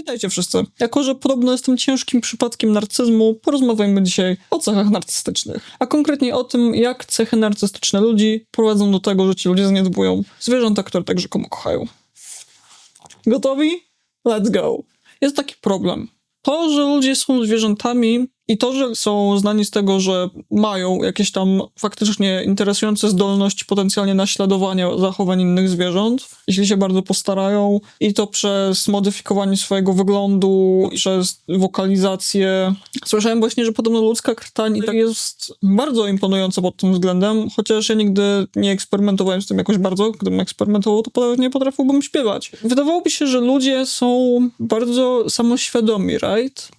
Witajcie wszyscy. Jako że podobno jestem ciężkim przypadkiem narcyzmu, porozmawiajmy dzisiaj o cechach narcystycznych. A konkretnie o tym, jak cechy narcystyczne ludzi prowadzą do tego, że ci ludzie zaniedbują zwierzęta, które tak rzekomo kochają. Gotowi? Let's go. Jest taki problem. To, że ludzie są zwierzętami i to, że są znani z tego, że mają jakieś tam faktycznie interesujące zdolności potencjalnie naśladowania zachowań innych zwierząt, jeśli się bardzo postarają, i to przez modyfikowanie swojego wyglądu, przez wokalizację. Słyszałem właśnie, że podobno ludzka krtań jest bardzo imponująca pod tym względem, chociaż ja nigdy nie eksperymentowałem z tym jakoś bardzo. Gdybym eksperymentował, to pewnie potrafiłbym śpiewać. Wydawałoby się, że ludzie są bardzo samoświadomi, right?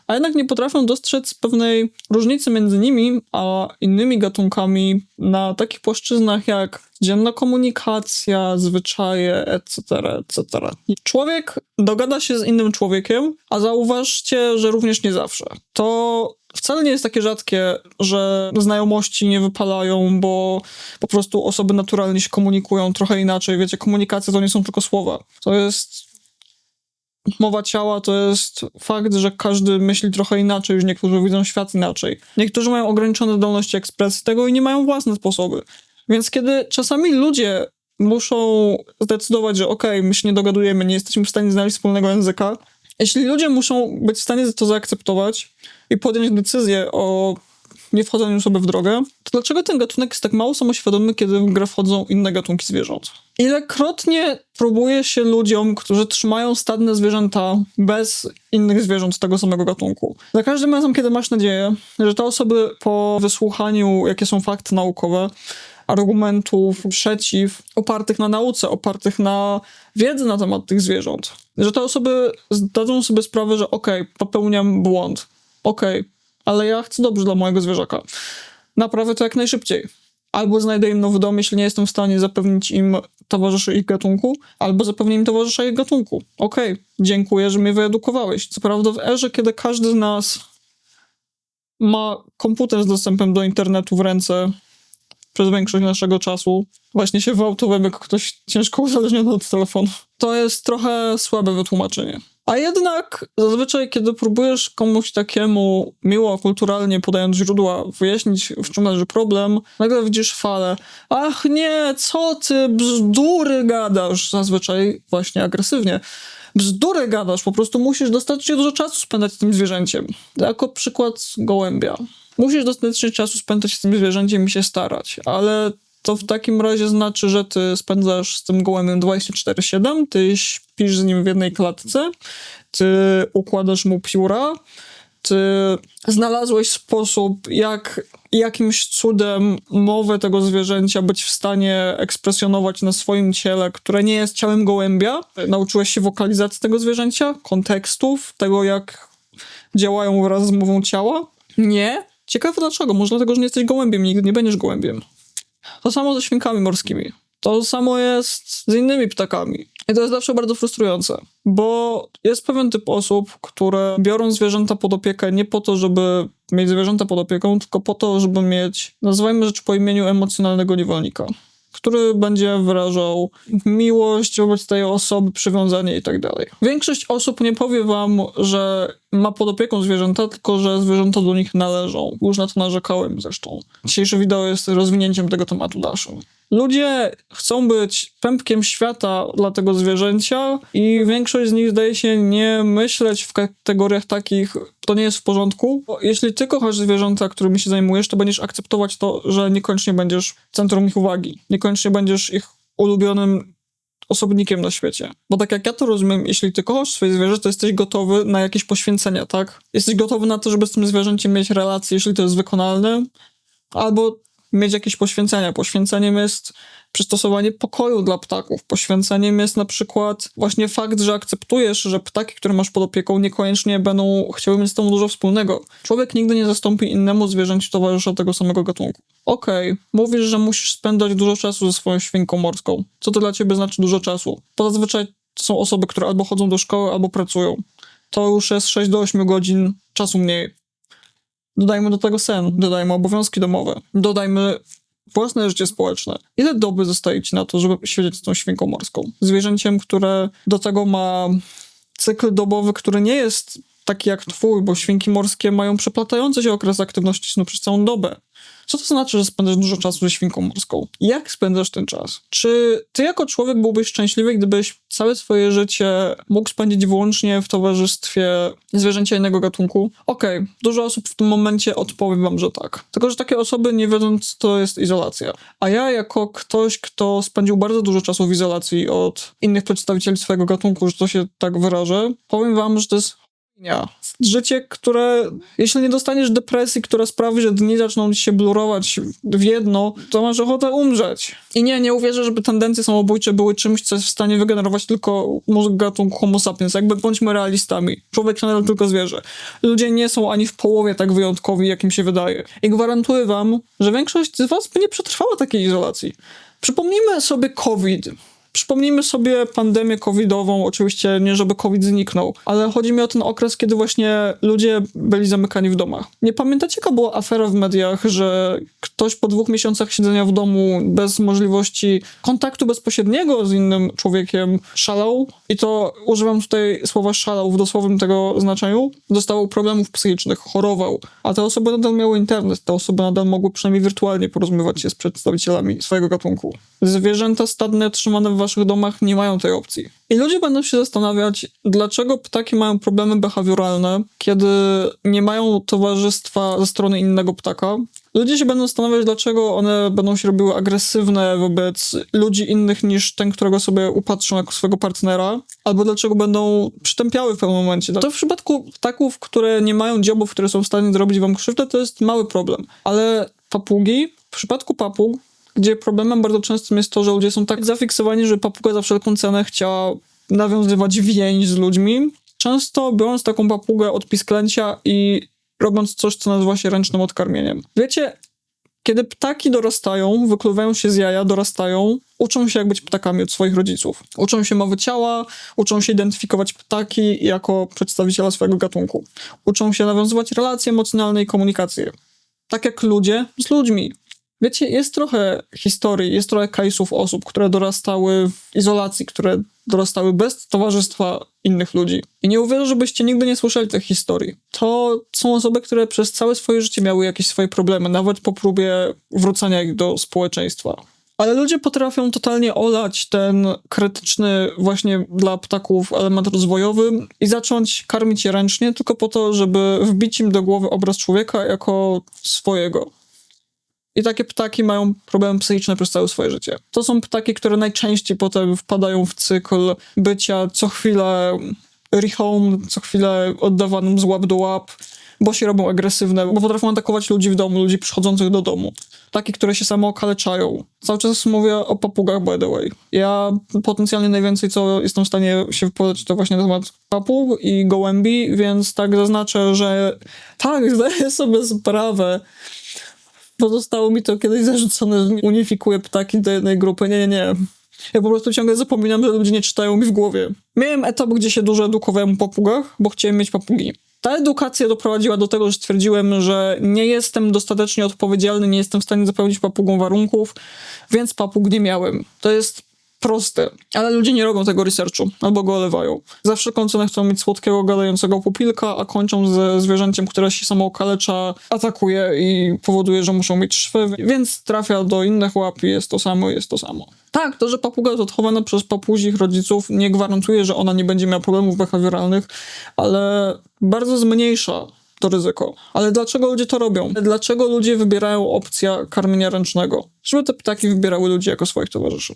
A jednak nie potrafią dostrzec pewnej różnicy między nimi a innymi gatunkami na takich płaszczyznach jak dzienna komunikacja, zwyczaje, etc., etc. Człowiek dogada się z innym człowiekiem, a zauważcie, że również nie zawsze. To wcale nie jest takie rzadkie, że znajomości nie wypalają, bo po prostu osoby naturalnie się komunikują trochę inaczej. Wiecie, komunikacja to nie są tylko słowa. To jest mowa ciała, to jest fakt, że każdy myśli trochę inaczej, już niektórzy widzą świat inaczej. Niektórzy mają ograniczone zdolności ekspresji tego i nie mają własne sposoby. Więc kiedy czasami ludzie muszą zdecydować, że okej, my się nie dogadujemy, nie jesteśmy w stanie znaleźć wspólnego języka, jeśli ludzie muszą być w stanie to zaakceptować i podjąć decyzję o nie wchodzeniu sobie w drogę, to dlaczego ten gatunek jest tak mało samoświadomy, kiedy w grę wchodzą inne gatunki zwierząt? Ilekrotnie próbuje się ludziom, którzy trzymają stadne zwierzęta bez innych zwierząt tego samego gatunku. Za każdym razem, kiedy masz nadzieję, że te osoby po wysłuchaniu, jakie są fakty naukowe, argumentów przeciw, opartych na nauce, opartych na wiedzy na temat tych zwierząt, że te osoby zdadzą sobie sprawę, że okej, popełniam błąd, ale ja chcę dobrze dla mojego zwierzaka. Naprawię to jak najszybciej. Albo znajdę im nowy dom, jeśli nie jestem w stanie zapewnić im towarzyszy ich gatunku, albo zapewnię im towarzysza ich gatunku. Dziękuję, że mnie wyedukowałeś. Co prawda w erze, kiedy każdy z nas ma komputer z dostępem do internetu w ręce przez większość naszego czasu, właśnie się wałtowałem jak ktoś ciężko uzależniony od telefonu. To jest trochę słabe wytłumaczenie. A jednak zazwyczaj, kiedy próbujesz komuś takiemu miło, kulturalnie podając źródła, wyjaśnić, w czym leży problem, nagle widzisz falę. Ach nie, co ty, bzdury gadasz, zazwyczaj właśnie agresywnie. Bzdury gadasz, po prostu musisz dostatecznie dużo czasu spędzać z tym zwierzęciem. Jako przykład gołębia. Musisz dostatecznie czasu spędzać z tym zwierzęciem i się starać, ale to w takim razie znaczy, że ty spędzasz z tym gołębiem 24/7, ty śpisz z nim w jednej klatce, ty układasz mu pióra, ty znalazłeś sposób, jak jakimś cudem mowę tego zwierzęcia być w stanie ekspresjonować na swoim ciele, które nie jest ciałem gołębia. Nauczyłeś się wokalizacji tego zwierzęcia, kontekstów, tego jak działają wraz z mową ciała? Nie? Ciekawe dlaczego. Może dlatego, że nie jesteś gołębiem i nigdy nie będziesz gołębiem. To samo ze świnkami morskimi. To samo jest z innymi ptakami. I to jest zawsze bardzo frustrujące, bo jest pewien typ osób, które biorą zwierzęta pod opiekę nie po to, żeby mieć zwierzęta pod opieką, tylko po to, żeby mieć, nazwijmy rzecz po imieniu, emocjonalnego niewolnika, który będzie wyrażał miłość wobec tej osoby, przywiązanie i tak dalej. Większość osób nie powie wam, że ma pod opieką zwierzęta, tylko że zwierzęta do nich należą. Już na to narzekałem zresztą. Dzisiejsze wideo jest rozwinięciem tego tematu dalszym. Ludzie chcą być pępkiem świata dla tego zwierzęcia i większość z nich zdaje się nie myśleć w kategoriach takich, to nie jest w porządku. Bo jeśli ty kochasz zwierzęta, którymi się zajmujesz, to będziesz akceptować to, że niekoniecznie będziesz centrum ich uwagi. Niekoniecznie będziesz ich ulubionym osobnikiem na świecie. Bo tak jak ja to rozumiem, jeśli ty kochasz swoje zwierzę, to jesteś gotowy na jakieś poświęcenia, tak? Jesteś gotowy na to, żeby z tym zwierzęciem mieć relację, jeśli to jest wykonalne, albo mieć jakieś poświęcenia. Poświęceniem jest przystosowanie pokoju dla ptaków. Poświęceniem jest na przykład właśnie fakt, że akceptujesz, że ptaki, które masz pod opieką, niekoniecznie będą chciały mieć z tobą dużo wspólnego. Człowiek nigdy nie zastąpi innemu zwierzęciu towarzysza tego samego gatunku. Mówisz, że musisz spędzać dużo czasu ze swoją świnką morską. Co to dla ciebie znaczy dużo czasu? To zazwyczaj to są osoby, które albo chodzą do szkoły, albo pracują. To już jest 6 do 8 godzin czasu mniej. Dodajmy do tego sen, dodajmy obowiązki domowe, dodajmy własne życie społeczne. Ile doby zostaje ci na to, żeby siedzieć z tą świnką morską? Zwierzęciem, które do tego ma cykl dobowy, który nie jest taki jak twój, bo świnki morskie mają przeplatający się okres aktywności snu przez całą dobę. Co to znaczy, że spędzasz dużo czasu ze świnką morską? Jak spędzasz ten czas? Czy ty jako człowiek byłbyś szczęśliwy, gdybyś całe swoje życie mógł spędzić wyłącznie w towarzystwie zwierzęcia innego gatunku? Okej, dużo osób w tym momencie odpowie wam, że tak. Tylko że takie osoby nie wiedzą, co to jest izolacja. A ja jako ktoś, kto spędził bardzo dużo czasu w izolacji od innych przedstawicieli swojego gatunku, że to się tak wyrażę, powiem wam, że to jest życie, które, jeśli nie dostaniesz depresji, która sprawi, że dni zaczną ci się blurować w jedno, to masz ochotę umrzeć. I nie uwierzę, żeby tendencje samobójcze były czymś, co jest w stanie wygenerować tylko mózg gatunku Homo sapiens. Jakby bądźmy realistami. Człowiek nadal tylko zwierzę. Ludzie nie są ani w połowie tak wyjątkowi, jak im się wydaje. I gwarantuję wam, że większość z was by nie przetrwała takiej izolacji. Przypomnijmy sobie COVID. Przypomnijmy sobie pandemię covidową, oczywiście nie żeby COVID zniknął, ale chodzi mi o ten okres, kiedy właśnie ludzie byli zamykani w domach. Nie pamiętacie, jaka była afera w mediach, że ktoś po 2 miesiącach siedzenia w domu bez możliwości kontaktu bezpośredniego z innym człowiekiem szalał? I to używam tutaj słowa szalał w dosłownym tego znaczeniu. Dostawał problemów psychicznych, chorował, a te osoby nadal miały internet, te osoby nadal mogły przynajmniej wirtualnie porozumiewać się z przedstawicielami swojego gatunku. Zwierzęta stadne trzymane w waszych domach nie mają tej opcji. I ludzie będą się zastanawiać, dlaczego ptaki mają problemy behawioralne, kiedy nie mają towarzystwa ze strony innego ptaka. Ludzie się będą zastanawiać, dlaczego one będą się robiły agresywne wobec ludzi innych niż ten, którego sobie upatrzą jako swojego partnera, albo dlaczego będą przytępiały w pewnym momencie. To w przypadku ptaków, które nie mają dziobów, które są w stanie zrobić wam krzywdę, to jest mały problem. Ale papugi, w przypadku papug, gdzie problemem bardzo częstym jest to, że ludzie są tak zafiksowani, że papuga za wszelką cenę chciała nawiązywać więź z ludźmi. Często biorąc taką papugę od pisklęcia i robiąc coś, co nazywa się ręcznym odkarmieniem. Wiecie, kiedy ptaki dorastają, wykluwają się z jaja, dorastają, uczą się jak być ptakami od swoich rodziców. Uczą się mowy ciała, uczą się identyfikować ptaki jako przedstawiciela swojego gatunku. Uczą się nawiązywać relacje emocjonalne i komunikację. Tak jak ludzie z ludźmi. Wiecie, jest trochę historii, jest trochę case'ów osób, które dorastały w izolacji, które dorastały bez towarzystwa innych ludzi. I nie uwierzę, żebyście nigdy nie słyszeli tych historii. To są osoby, które przez całe swoje życie miały jakieś swoje problemy, nawet po próbie wrócenia ich do społeczeństwa. Ale ludzie potrafią totalnie olać ten krytyczny właśnie dla ptaków element rozwojowy i zacząć karmić je ręcznie tylko po to, żeby wbić im do głowy obraz człowieka jako swojego. I takie ptaki mają problemy psychiczne przez całe swoje życie. To są ptaki, które najczęściej potem wpadają w cykl bycia co chwilę rehome, co chwilę oddawanym z łap do łap, bo się robią agresywne, bo potrafią atakować ludzi w domu, ludzi przychodzących do domu. Takie, które się samo okaleczają. Cały czas mówię o papugach, by the way. Ja potencjalnie najwięcej, co jestem w stanie się wypowiedzieć, to właśnie na temat papug i gołębi, więc tak zaznaczę, że tak, zdaję sobie sprawę. Pozostało mi to kiedyś zarzucone, że unifikuję ptaki do jednej grupy. Nie. Ja po prostu ciągle zapominam, że ludzie nie czytają mi w głowie. Miałem etap, gdzie się dużo edukowałem o papugach, bo chciałem mieć papugi. Ta edukacja doprowadziła do tego, że stwierdziłem, że nie jestem dostatecznie odpowiedzialny, nie jestem w stanie zapewnić papugom warunków, więc papug nie miałem. To jest proste, ale ludzie nie robią tego researchu, albo go olewają. Za wszelką cenę chcą mieć słodkiego, gadającego pupilka, a kończą ze zwierzęciem, które się samo okalecza, atakuje i powoduje, że muszą mieć szwy, więc trafia do innych łap i jest to samo. Tak, to, że papuga jest odchowana przez papuzich rodziców nie gwarantuje, że ona nie będzie miała problemów behawioralnych, ale bardzo zmniejsza to ryzyko. Ale dlaczego ludzie to robią? Dlaczego ludzie wybierają opcję karmienia ręcznego? Żeby te ptaki wybierały ludzi jako swoich towarzyszy.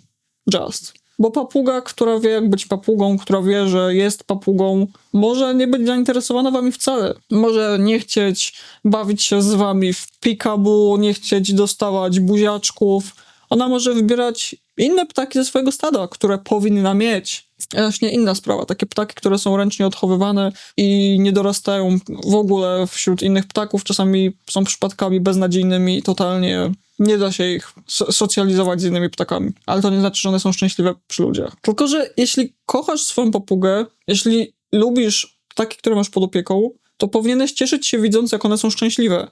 Bo papuga, która wie jak być papugą, która wie, że jest papugą, może nie być zainteresowana wami wcale. Może nie chcieć bawić się z wami w peekaboo, nie chcieć dostawać buziaczków. Ona może wybierać inne ptaki ze swojego stada, które powinna mieć. Właśnie inna sprawa. Takie ptaki, które są ręcznie odchowywane i nie dorastają w ogóle wśród innych ptaków, czasami są przypadkami beznadziejnymi i totalnie nie da się ich socjalizować z innymi ptakami. Ale to nie znaczy, że one są szczęśliwe przy ludziach. Tylko że jeśli kochasz swoją papugę, jeśli lubisz ptaki, które masz pod opieką, to powinieneś cieszyć się widząc, jak one są szczęśliwe.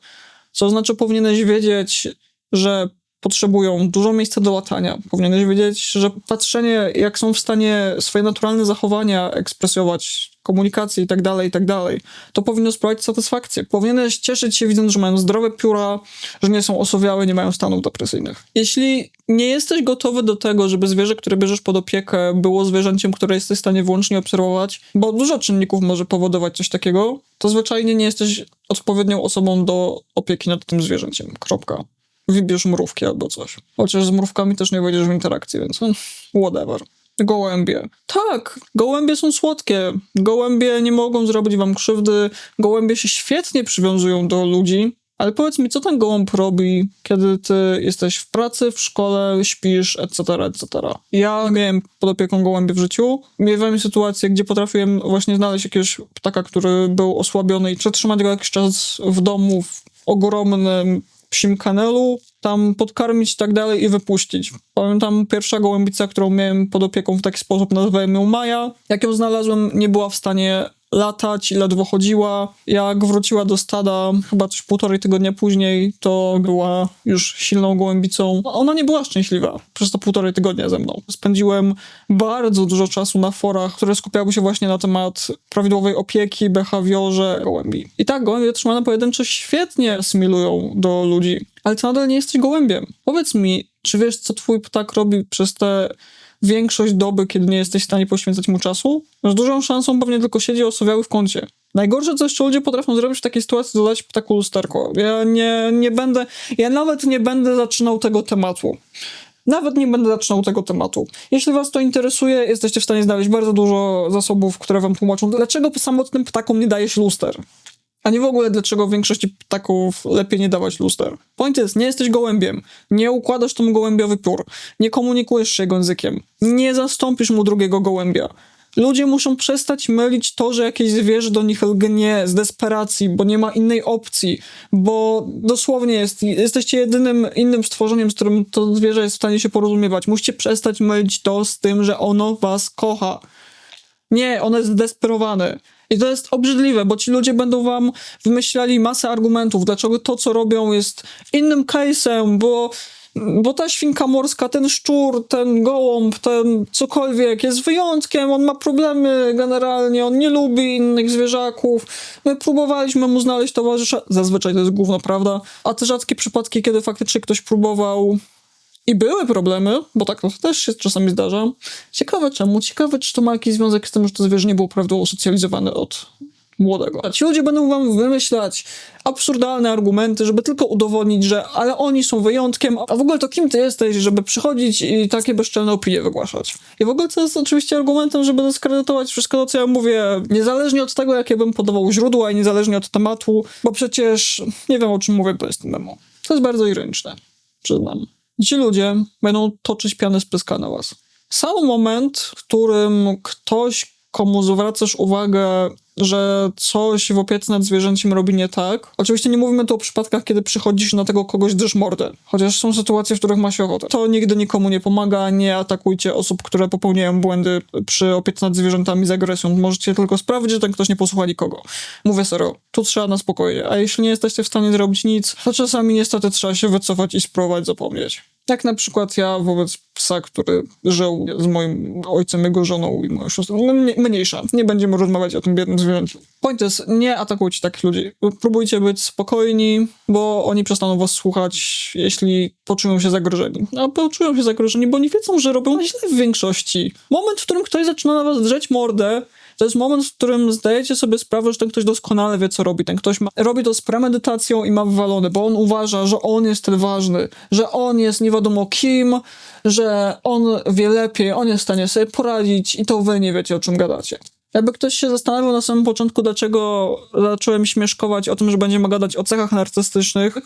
Co znaczy powinieneś wiedzieć, że potrzebują dużo miejsca do latania. Powinieneś wiedzieć, że patrzenie, jak są w stanie swoje naturalne zachowania ekspresować, komunikację i tak dalej, to powinno sprawiać satysfakcję. Powinieneś cieszyć się widząc, że mają zdrowe pióra, że nie są osowiałe, nie mają stanów depresyjnych. Jeśli nie jesteś gotowy do tego, żeby zwierzę, które bierzesz pod opiekę, było zwierzęciem, które jesteś w stanie wyłącznie obserwować, bo dużo czynników może powodować coś takiego, to zwyczajnie nie jesteś odpowiednią osobą do opieki nad tym zwierzęciem. Kropka. Wybierz mrówki albo coś. Chociaż z mrówkami też nie wejdziesz w interakcję, więc whatever. Gołębie. Tak, gołębie są słodkie. Gołębie nie mogą zrobić wam krzywdy. Gołębie się świetnie przywiązują do ludzi. Ale powiedz mi, co ten gołąb robi, kiedy ty jesteś w pracy, w szkole, śpisz, etc. Ja miałem pod opieką gołębie w życiu. Miałem sytuację, gdzie potrafiłem właśnie znaleźć jakiegoś ptaka, który był osłabiony i przetrzymać go jakiś czas w domu w ogromnym psim kanelu, tam podkarmić i tak dalej i wypuścić. Pamiętam, pierwsza gołębica, którą miałem pod opieką w taki sposób, nazwałem ją Maja. Jak ją znalazłem, nie była w stanie latać i ledwo chodziła. Jak wróciła do stada, chyba coś 1,5 tygodnia później, to była już silną gołębicą. Ona nie była szczęśliwa przez to 1,5 tygodnia ze mną. Spędziłem bardzo dużo czasu na forach, które skupiały się właśnie na temat prawidłowej opieki, behawiorze gołębi. I tak, gołębie trzymane pojedyncze świetnie asymilują do ludzi, ale ty nadal nie jesteś gołębiem. Powiedz mi, czy wiesz, co twój ptak robi przez te większość doby, kiedy nie jesteś w stanie poświęcać mu czasu? Z dużą szansą pewnie tylko siedzi osowiały w kącie. Najgorsze, co jeszcze ludzie potrafią zrobić w takiej sytuacji, to dać ptaku lusterko. Ja nawet nie będę zaczynał tego tematu. Jeśli was to interesuje, jesteście w stanie znaleźć bardzo dużo zasobów, które wam tłumaczą, dlaczego samotnym ptakom nie daje się luster. A nie w ogóle dlaczego większości ptaków lepiej nie dawać luster. Point jest, nie jesteś gołębiem, nie układasz temu gołębiowi piór, nie komunikujesz się jego językiem, nie zastąpisz mu drugiego gołębia. Ludzie muszą przestać mylić to, że jakieś zwierzę do nich lgnie z desperacji, bo nie ma innej opcji, bo dosłownie jesteście jedynym innym stworzeniem, z którym to zwierzę jest w stanie się porozumiewać. Musicie przestać mylić to z tym, że ono was kocha. Nie, ono jest zdesperowane. I to jest obrzydliwe, bo ci ludzie będą wam wymyślali masę argumentów, dlaczego to, co robią, jest innym case'em, bo ta świnka morska, ten szczur, ten gołąb, ten cokolwiek jest wyjątkiem, on ma problemy generalnie, on nie lubi innych zwierzaków. My próbowaliśmy mu znaleźć towarzysza. Zazwyczaj to jest gówno, prawda? A te rzadkie przypadki, kiedy faktycznie ktoś próbował i były problemy, bo tak to też się czasami zdarza. Ciekawe czemu, czy to ma jakiś związek z tym, że to zwierzę nie było prawidłowo socjalizowane od młodego. Ci ludzie będą wam wymyślać absurdalne argumenty, żeby tylko udowodnić, że ale oni są wyjątkiem, a w ogóle to kim ty jesteś, żeby przychodzić i takie bezczelne opinie wygłaszać. I w ogóle to jest oczywiście argumentem, żeby dyskredytować wszystko to, co ja mówię, niezależnie od tego, jakie bym podawał źródła i niezależnie od tematu, bo przecież nie wiem, o czym mówię, to jest memo. To jest bardzo ironiczne, przyznam. Ci ludzie będą toczyć pianę z pyska na was. Sam moment, w którym ktoś, komu zwracasz uwagę, że coś w opiece nad zwierzęciem robi nie tak. Oczywiście nie mówimy tu o przypadkach, kiedy przychodzisz na tego kogoś dresz mordę. Chociaż są sytuacje, w których ma się ochotę. To nigdy nikomu nie pomaga. Nie atakujcie osób, które popełniają błędy przy opiece nad zwierzętami z agresją. Możecie tylko sprawdzić, że ten ktoś nie posłucha nikogo. Mówię serio, tu trzeba na spokojnie. A jeśli nie jesteście w stanie zrobić nic, to czasami niestety trzeba się wycofać i spróbować zapomnieć. Jak na przykład ja wobec psa, który żył z moim ojcem, jego żoną i moją siostrą. Mniejsza. Nie będziemy rozmawiać o tym biednym zwierzęciu. Point jest, nie atakujcie takich ludzi. Próbujcie być spokojni, bo oni przestaną was słuchać, jeśli poczują się zagrożeni. A poczują się zagrożeni, bo nie wiedzą, że robią źle w większości. Moment, w którym ktoś zaczyna na was drzeć mordę, to jest moment, w którym zdajecie sobie sprawę, że ten ktoś doskonale wie, co robi. Ten ktoś robi to z premedytacją i ma wywalone, bo on uważa, że on jest ten ważny, że on jest nie wiadomo kim, że on wie lepiej, on jest w stanie sobie poradzić i to wy nie wiecie, o czym gadacie. Jakby ktoś się zastanawiał na samym początku, dlaczego zacząłem śmieszkować o tym, że będziemy gadać o cechach narcystycznych,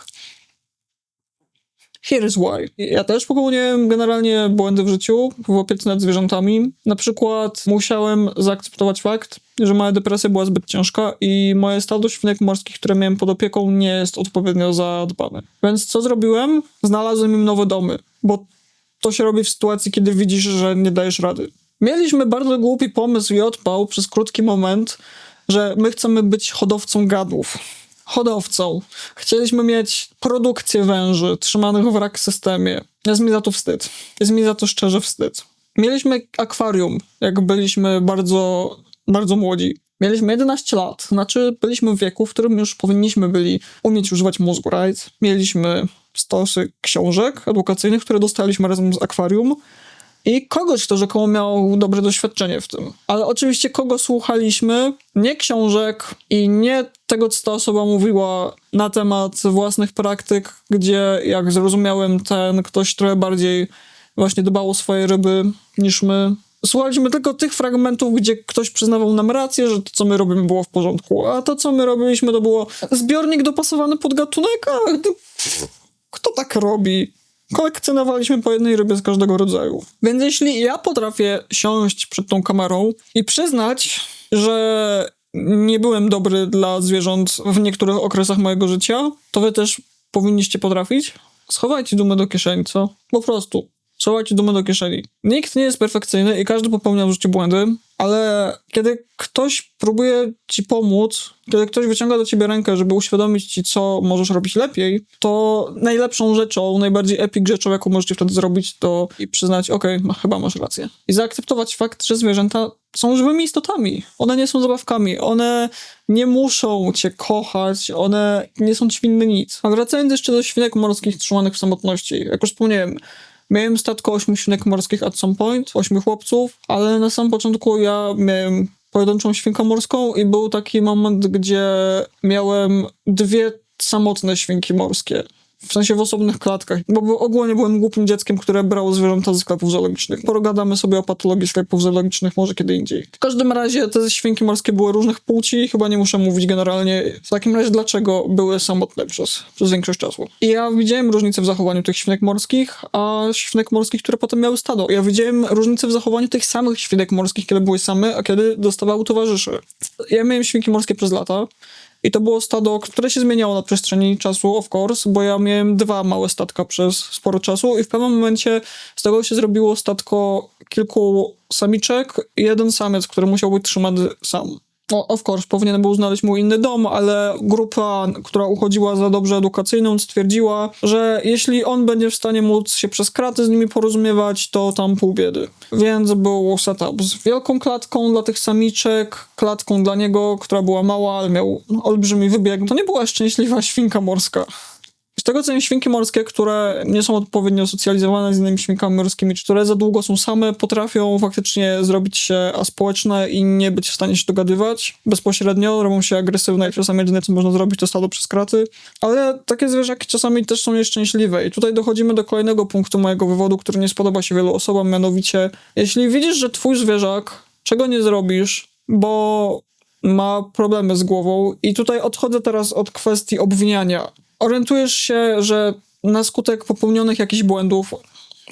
here is why. Ja też popełniłem generalnie błędy w życiu, w opiece nad zwierzętami. Na przykład musiałem zaakceptować fakt, że moja depresja była zbyt ciężka i moje stado świnek morskich, które miałem pod opieką, nie jest odpowiednio zadbane. Więc co zrobiłem? Znalazłem im nowe domy, bo to się robi w sytuacji, kiedy widzisz, że nie dajesz rady. Mieliśmy bardzo głupi pomysł i odpał przez krótki moment, że my chcemy być hodowcą gadów. hodowcą. Chcieliśmy mieć produkcję węży trzymanych w rak systemie. Jest mi za to wstyd. Jest mi za to szczerze wstyd. Mieliśmy akwarium, jak byliśmy bardzo, bardzo młodzi. Mieliśmy 11 lat, znaczy byliśmy w wieku, w którym już powinniśmy byli umieć używać mózgu, right? Mieliśmy stosy książek edukacyjnych, które dostaliśmy razem z akwarium i kogoś, kto rzekomo miał dobre doświadczenie w tym. Ale oczywiście kogo słuchaliśmy? Nie książek i nie tego, co ta osoba mówiła na temat własnych praktyk, gdzie, jak zrozumiałem, ten ktoś trochę bardziej właśnie dbał o swoje ryby niż my. Słuchaliśmy tylko tych fragmentów, gdzie ktoś przyznawał nam rację, że to, co my robimy, było w porządku, a to, co my robiliśmy, to było zbiornik dopasowany pod gatunek, a kto tak robi? Kolekcjonowaliśmy po jednej rybie z każdego rodzaju. Więc jeśli ja potrafię siąść przed tą kamerą i przyznać, że nie byłem dobry dla zwierząt w niektórych okresach mojego życia, to wy też powinniście potrafić. Schowajcie dumę do kieszeni, co? Po prostu. Schowajcie dumę do kieszeni. Nikt nie jest perfekcyjny i każdy popełnia w życiu błędy, ale kiedy ktoś próbuje ci pomóc, kiedy ktoś wyciąga do ciebie rękę, żeby uświadomić ci, co możesz robić lepiej, to najlepszą rzeczą, najbardziej epic rzeczą, jaką możecie wtedy zrobić, to i przyznać, okej, chyba masz rację. I zaakceptować fakt, że zwierzęta są żywymi istotami. One nie są zabawkami. One nie muszą cię kochać. One nie są ci winne nic. A wracając jeszcze do świnek morskich trzymanych w samotności. Jak już wspomniałem, miałem statko 8 świnek morskich at some point, 8 chłopców, ale na samym początku ja miałem pojedynczą świnkę morską i był taki moment, gdzie miałem 2 samotne świnki morskie. W sensie w osobnych klatkach, bo ogólnie byłem głupim dzieckiem, które brało zwierzęta ze sklepów zoologicznych. Pogadamy sobie o patologii sklepów zoologicznych może kiedy indziej. W każdym razie te świnki morskie były różnych płci, chyba nie muszę mówić generalnie. W takim razie dlaczego były samotne przez większość czasu. I ja widziałem różnicę w zachowaniu tych świnek morskich, a świnek morskich, które potem miały stado. Ja widziałem różnicę w zachowaniu tych samych świnek morskich, kiedy były same, a kiedy dostawały towarzyszy. Ja miałem świnki morskie przez lata. I to było stado, które się zmieniało na przestrzeni czasu, of course, bo ja miałem 2 małe statka przez sporo czasu i w pewnym momencie z tego się zrobiło statko kilku samiczek i 1 samiec, który musiał być trzymany sam. No, of course, powinien był znaleźć mu inny dom, ale grupa, która uchodziła za dobrze edukacyjną, stwierdziła, że jeśli on będzie w stanie móc się przez kraty z nimi porozumiewać, to tam pół biedy. Więc był setup z wielką klatką dla tych samiczek, klatką dla niego, która była mała, ale miał olbrzymi wybieg. To nie była szczęśliwa świnka morska. Z tego co wiem, świnki morskie, które nie są odpowiednio socjalizowane z innymi świnkami morskimi, czy które za długo są same, potrafią faktycznie zrobić się aspołeczne i nie być w stanie się dogadywać bezpośrednio, robią się agresywne i czasami jedyne co można zrobić to stado przez kraty, ale takie zwierzaki czasami też są nieszczęśliwe i tutaj dochodzimy do kolejnego punktu mojego wywodu, który nie spodoba się wielu osobom, mianowicie jeśli widzisz, że twój zwierzak, czego nie zrobisz, bo ma problemy z głową i tutaj odchodzę teraz od kwestii obwiniania. Orientujesz się, że na skutek popełnionych jakichś błędów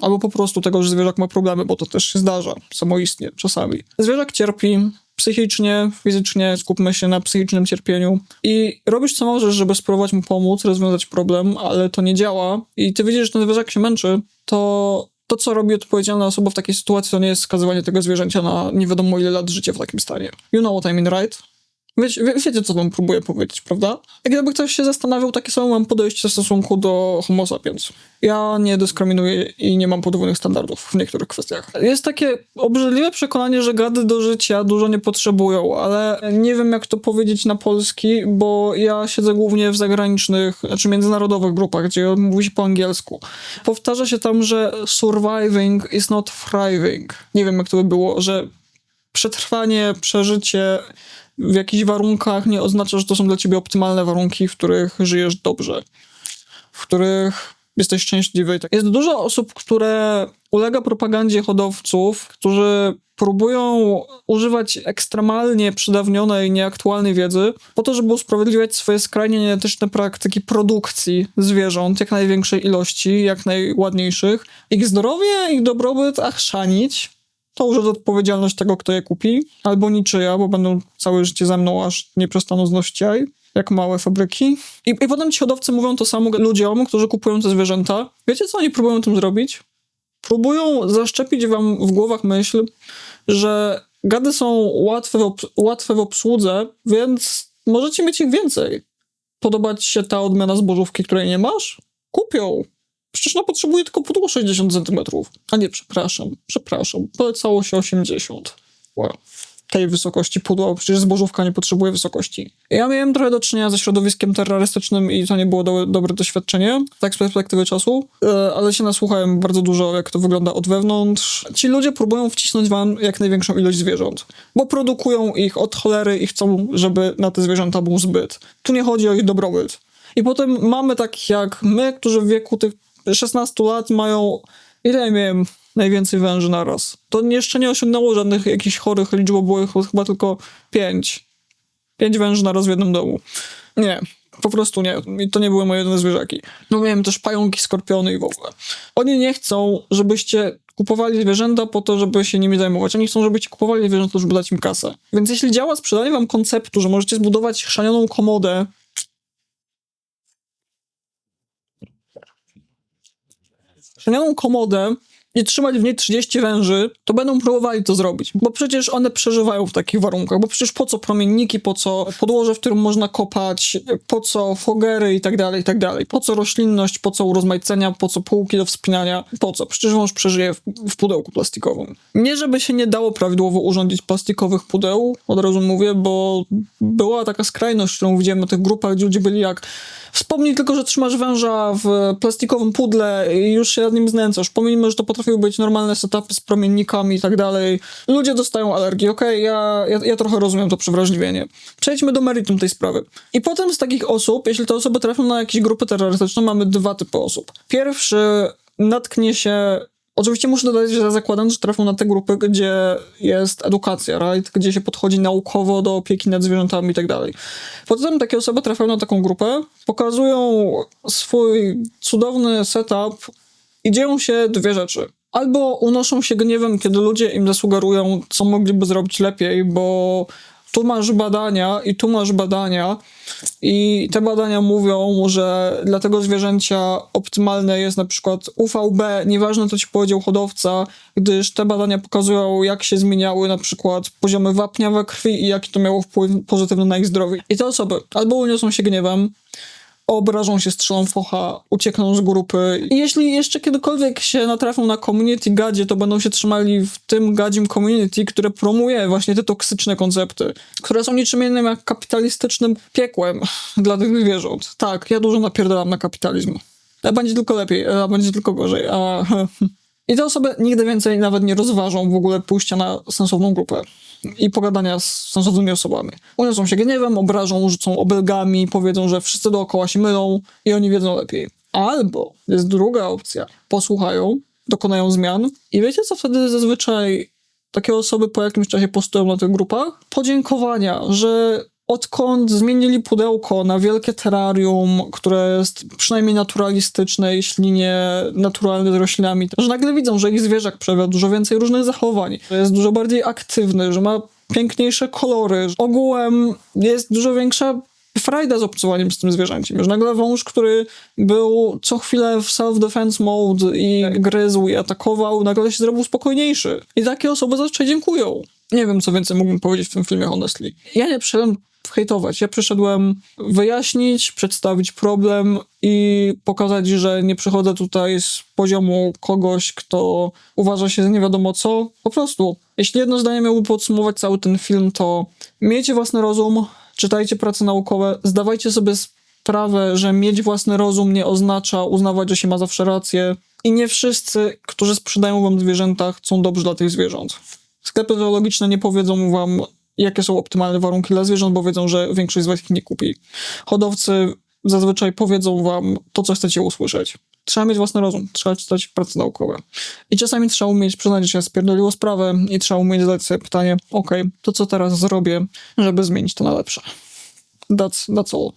albo po prostu tego, że zwierzak ma problemy, bo to też się zdarza samoistnie czasami. Zwierzak cierpi psychicznie, fizycznie, skupmy się na psychicznym cierpieniu i robisz co możesz, żeby spróbować mu pomóc, rozwiązać problem, ale to nie działa i ty widzisz, że ten zwierzak się męczy, to co robi odpowiedzialna osoba w takiej sytuacji, to nie jest skazywanie tego zwierzęcia na nie wiadomo ile lat życia w takim stanie. You know what I mean, right? Wiecie, co wam próbuję powiedzieć, prawda? Jak gdyby ktoś się zastanawiał, takie samo mam podejście w stosunku do homo sapiens. Ja nie dyskryminuję i nie mam podwójnych standardów w niektórych kwestiach. Jest takie obrzydliwe przekonanie, że gady do życia dużo nie potrzebują, ale nie wiem, jak to powiedzieć na polski, bo ja siedzę głównie w zagranicznych, znaczy międzynarodowych grupach, gdzie mówi się po angielsku. Powtarza się tam, że surviving is not thriving. Nie wiem, jak to by było, że przetrwanie, przeżycie w jakichś warunkach nie oznacza, że to są dla ciebie optymalne warunki, w których żyjesz dobrze, w których jesteś szczęśliwy. Jest dużo osób, które ulega propagandzie hodowców, którzy próbują używać ekstremalnie przydawnionej, nieaktualnej wiedzy po to, żeby usprawiedliwiać swoje skrajnie nieetyczne praktyki produkcji zwierząt, jak największej ilości, jak najładniejszych. Ich zdrowie, ich dobrobyt, chrzanić. To już jest odpowiedzialność tego, kto je kupi, albo niczyja, bo będą całe życie ze mną, aż nie przestaną znosić jaj, jak małe fabryki. I potem ci hodowcy mówią to samo ludziom, którzy kupują te zwierzęta. Wiecie, co oni próbują tym zrobić? Próbują zaszczepić wam w głowach myśl, że gady są łatwe w obsłudze, więc możecie mieć ich więcej. podoba ci się ta odmiana zbożówki, której nie masz? Kup ją. Przecież ona potrzebuje tylko pudło 60 cm. A nie, przepraszam. Polecało się 80. Wow. Tej wysokości pudła, przecież zbożówka nie potrzebuje wysokości. Ja miałem trochę do czynienia ze środowiskiem terrorystycznym i to nie było dobre doświadczenie, tak z perspektywy czasu, ale się nasłuchałem bardzo dużo, jak to wygląda od wewnątrz. Ci ludzie próbują wcisnąć wam jak największą ilość zwierząt, bo produkują ich od cholery i chcą, żeby na te zwierzęta był zbyt. Tu nie chodzi o ich dobrobyt. I potem mamy takich jak my, którzy w wieku tych 16 lat mają... Ile ja miałem najwięcej węży naraz? To jeszcze nie osiągnęło żadnych jakichś chorych liczb, bo było chyba tylko 5. 5 węży naraz w jednym domu. Nie, po prostu nie. I to nie były moje jedyne zwierzaki. No miałem też pająki, skorpiony i w ogóle. Oni nie chcą, żebyście kupowali zwierzęta po to, żeby się nimi zajmować. Oni chcą, żebyście kupowali zwierzęta, żeby dać im kasę. Więc jeśli działa sprzedanie wam konceptu, że możecie zbudować chrzanioną komodę, i trzymać w niej 30 węży, to będą próbowali to zrobić. Bo przecież one przeżywają w takich warunkach. Bo przecież po co promienniki, po co podłoże, w którym można kopać, po co fogery i tak dalej. Po co roślinność, po co urozmaicenia, po co półki do wspinania, po co? Przecież wąż przeżyje w pudełku plastikowym. Nie, żeby się nie dało prawidłowo urządzić plastikowych pudeł, od razu mówię, bo była taka skrajność, którą widziałem na tych grupach, gdzie ludzie byli jak wspomnij tylko, że trzymasz węża w plastikowym pudle i już się nad nim znęcasz. Pomimo, że to potrafiły być normalne setupy z promiennikami i tak dalej. Ludzie dostają alergii. Okej, ja trochę rozumiem to przewrażliwienie. Przejdźmy do meritum tej sprawy. I potem z takich osób, jeśli te osoby trafią na jakieś grupy terrorystyczne, mamy 2 typy osób. Pierwszy natknie się... Oczywiście muszę dodać, że zakładam, że trafią na te grupy, gdzie jest edukacja, right? Gdzie się podchodzi naukowo do opieki nad zwierzętami i tak dalej. Potem takie osoby trafiają na taką grupę, pokazują swój cudowny setup i dzieją się 2 rzeczy. Albo unoszą się gniewem, kiedy ludzie im zasugerują, co mogliby zrobić lepiej, bo tu masz badania i tu masz badania i te badania mówią, że dla tego zwierzęcia optymalne jest na przykład UVB, nieważne co ci powiedział hodowca, gdyż te badania pokazują, jak się zmieniały na przykład poziomy wapnia we krwi i jaki to miało wpływ pozytywny na ich zdrowie. I te osoby albo uniosą się gniewem, obrażą się, strzelą w ocha, uciekną z grupy. I jeśli jeszcze kiedykolwiek się natrafią na community gadzie, to będą się trzymali w tym gadzim community, które promuje właśnie te toksyczne koncepty, które są niczym innym jak kapitalistycznym piekłem dla tych zwierząt. Tak, ja dużo napierdalam na kapitalizm. A będzie tylko lepiej, a będzie tylko gorzej. I te osoby nigdy więcej nawet nie rozważą w ogóle pójścia na sensowną grupę i pogadania z sensownymi osobami. Uniosą się gniewem, obrażą, rzucą obelgami, powiedzą, że wszyscy dookoła się mylą i oni wiedzą lepiej. Albo jest druga opcja. Posłuchają, dokonają zmian i wiecie, co wtedy zazwyczaj takie osoby po jakimś czasie postują na tych grupach? Podziękowania, że odkąd zmienili pudełko na wielkie terrarium, które jest przynajmniej naturalistyczne, jeśli nie naturalne z roślinami, że nagle widzą, że ich zwierzak przejawia dużo więcej różnych zachowań, że jest dużo bardziej aktywny, że ma piękniejsze kolory, że ogółem jest dużo większa frajda z obcowaniem z tym zwierzęciem. Już nagle wąż, który był co chwilę w self-defense mode i gryzł i atakował, nagle się zrobił spokojniejszy. I takie osoby zazwyczaj dziękują. Nie wiem, co więcej mógłbym powiedzieć w tym filmie, honestly. Ja nie przyszedłem hejtować. Ja przyszedłem wyjaśnić, przedstawić problem i pokazać, że nie przychodzę tutaj z poziomu kogoś, kto uważa się za nie wiadomo co. Po prostu. Jeśli jedno zdanie miałoby podsumować cały ten film, to miejcie własny rozum, czytajcie prace naukowe, zdawajcie sobie sprawę, że mieć własny rozum nie oznacza uznawać, że się ma zawsze rację i nie wszyscy, którzy sprzedają wam zwierzęta, chcą dobrze dla tych zwierząt. Sklepy zoologiczne nie powiedzą wam, jakie są optymalne warunki dla zwierząt, bo wiedzą, że większość z was ich nie kupi. Hodowcy zazwyczaj powiedzą wam to, co chcecie usłyszeć. Trzeba mieć własny rozum, trzeba czytać prace naukowe. I czasami trzeba umieć przyznać, że się spierdoliło sprawę i trzeba umieć zadać sobie pytanie, to co teraz zrobię, żeby zmienić to na lepsze. That's all.